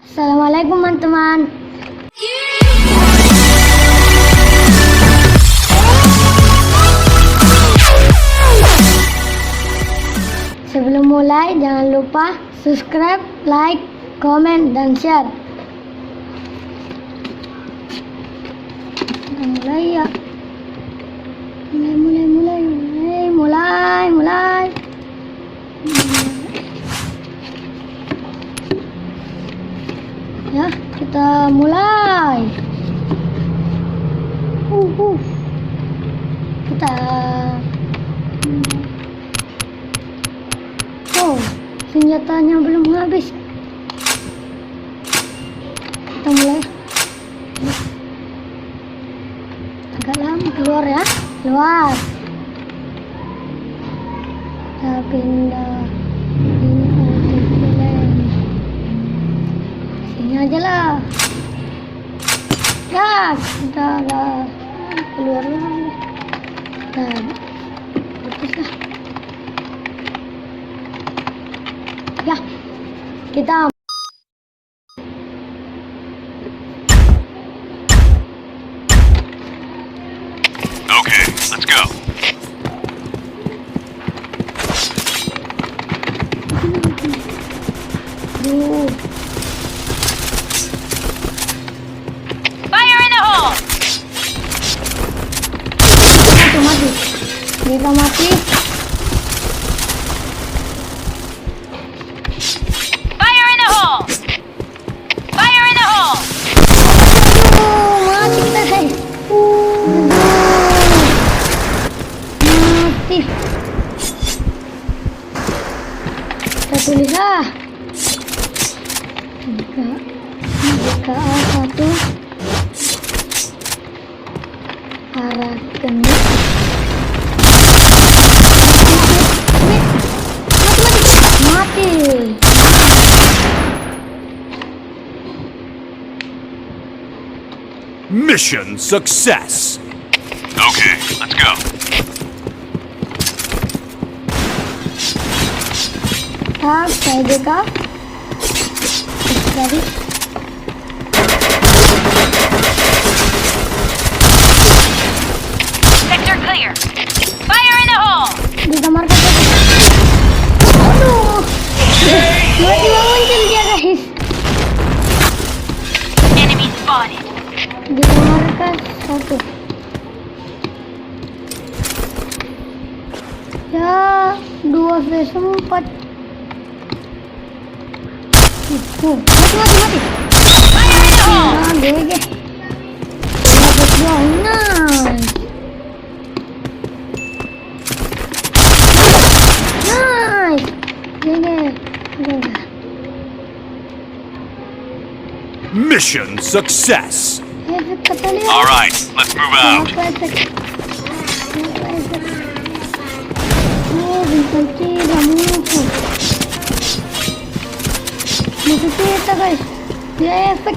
Assalamualaikum teman-teman. Sebelum mulai jangan lupa subscribe, like, komen, dan share. Kita mulai ya. Mulai. Ya, kita mulai. Kita senjatanya belum habis. Kita mulai. Agak lama keluar ya, keluar. Kita pindah sini aja lah. Ya, kita udah keluar lagi. Dan putus lah. Ya, kita Okay, let's go. Fire in the hole! mati. Kita mati. Fire in the hole! Fire in the hole! Mati kita guys. Mati. Kita tulis lah. Jika A1 arah kena mati. Mission success. Okay, let's go. Saya juga dari Sector clear. Fire in the hole! di kamar kita. Aduh, tiba-tiba muncul dia guys. Enemy spotted. Di kamar kita satu. Ya, 2v4. Mati. Fire in the hole! Nah, GG. Dapat dong, nice. GG. Mission success. Efek kata lihat. All right, let's move out. Bintang tidak muncul. Musuh kita guys. Dia efek.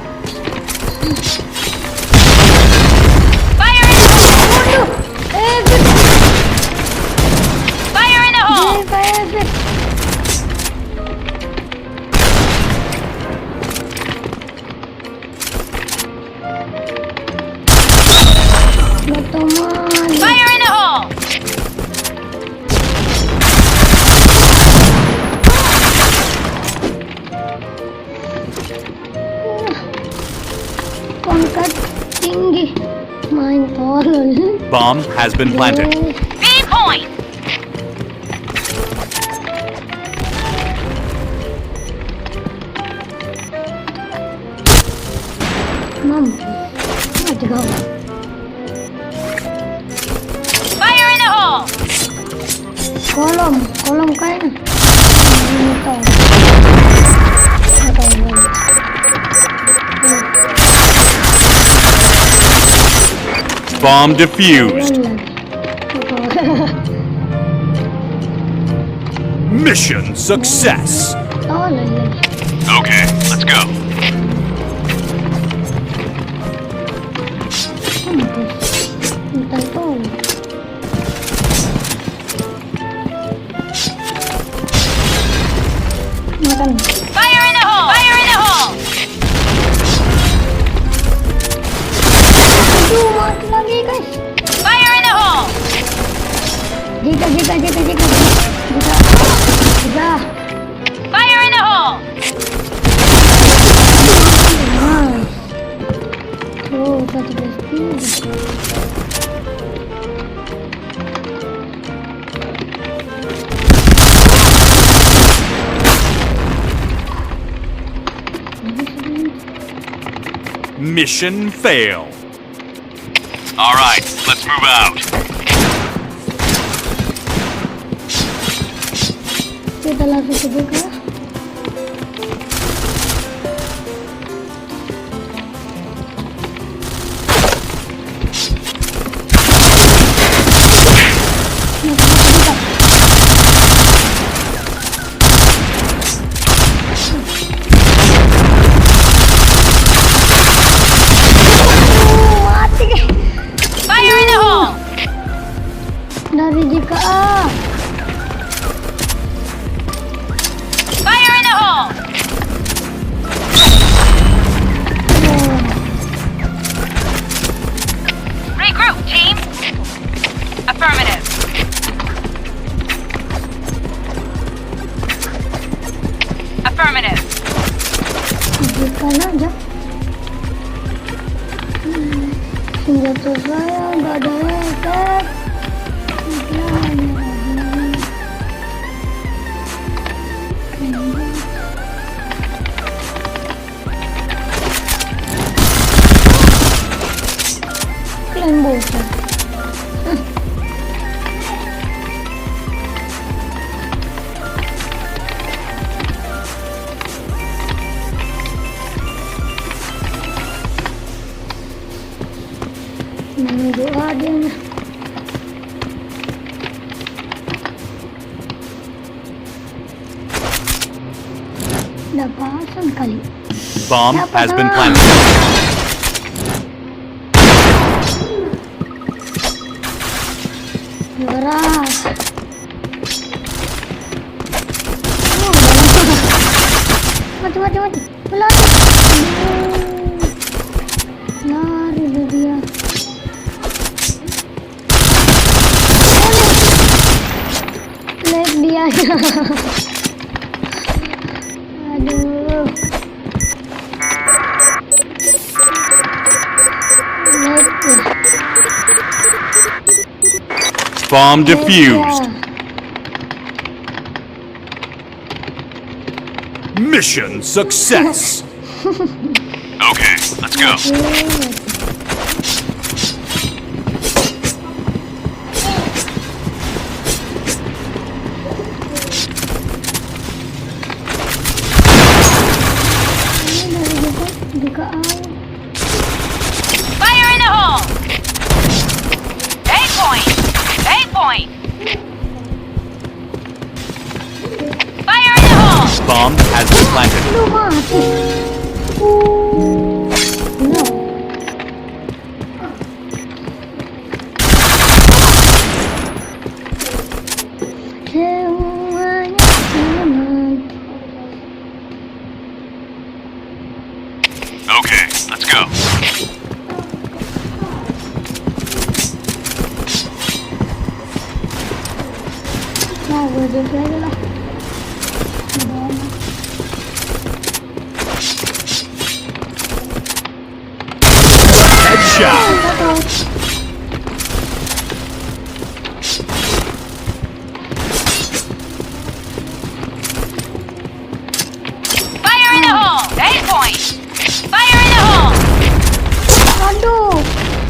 Fire in the hole! Waduh, efek. Fire in the hole! Dia efek. Teman. Fire in the hole! Pangkat tinggi. Main tolol. Bomb has been planted. B point! Mati kau. Fire in the hole! Kolom kayaknya. Bomb defused. Mission success. Okay, let's go. Makan. Fire in the hole! Fire in the hole! Mission fail. All right, let's move out. Kita langsung buka. Fire in the hole! Dari jika Fire in the hole! Regroup, team! Affirmative. Affirmative. jika aja. Senjata saya nggak ada efek. Kalian bosan. Doa dia nih. Udah pasang kali. Bomb Siapa has been dah? planted. Juara. Mati. Belakang. Lari dia. Lihat dia. Aduh. Lihat dia. Bomb defused. Mission success. Okay, let's go. Fire in the hole! A point! Fire in the hole! Bomb has been planted. Lu mati. No. Semuanya aman. Okay, let's go. Nah, gue juga lah. Headshot. Fire in the hole! A point! Fire in the hole! Aduh,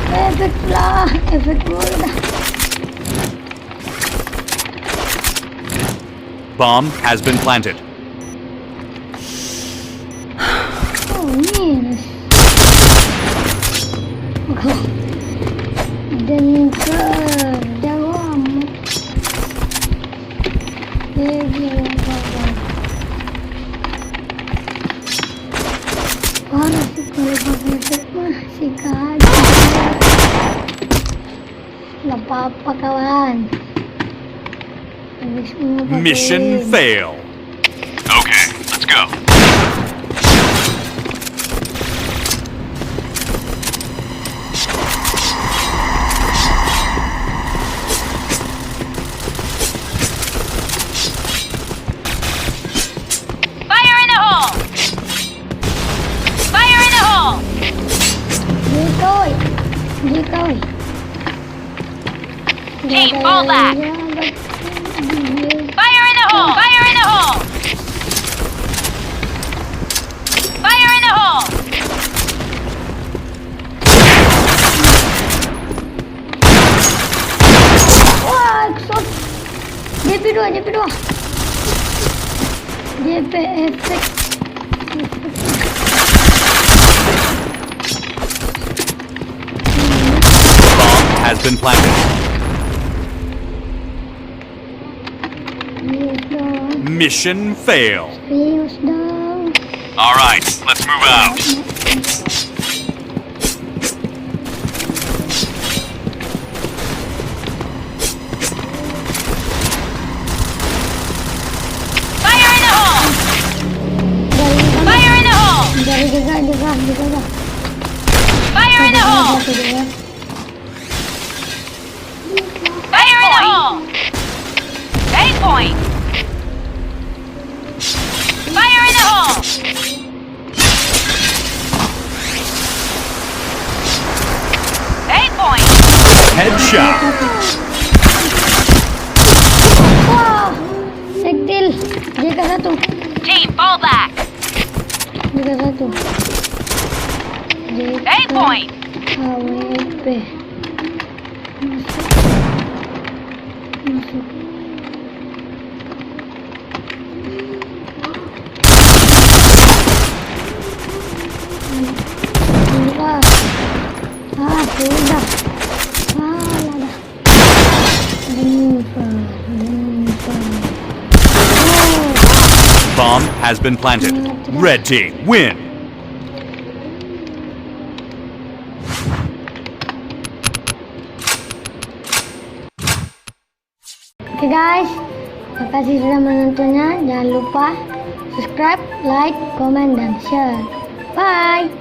efek lah, efek mulu dah. Bomb has been planted. Oh, minus. Dan jauh amat. Parah sih kalau pakai efek mah sih kaget. Nggak apa-apa kawan. Habis semua pakai. Mission fail. Okay, let's go. Fire in the hole! Fire in the hole! Dito, Jika weh. Team, fall back. Fire in the hole! Fire in the hole! Fire in the hole! Wah, exhaust. JP2, JP2. JP efek. Bomb has been planted. Yes dong. Mission fail. Serius dong. All right, let's move out. Fire in the hole! Dari Fire in the hole! jaga. Fire in the hole! Fire in the hole! A point! Fire in the hole! A point! Headshot. Wah, sektil. JK1. Team, fall back! JK1. A point! AWP. Masuk. Sudah. Sudah. Lah. Bomb has been planted. Red team win. Oke guys, makasih sudah menontonnya. Jangan lupa subscribe, like, komen, dan share. Bye.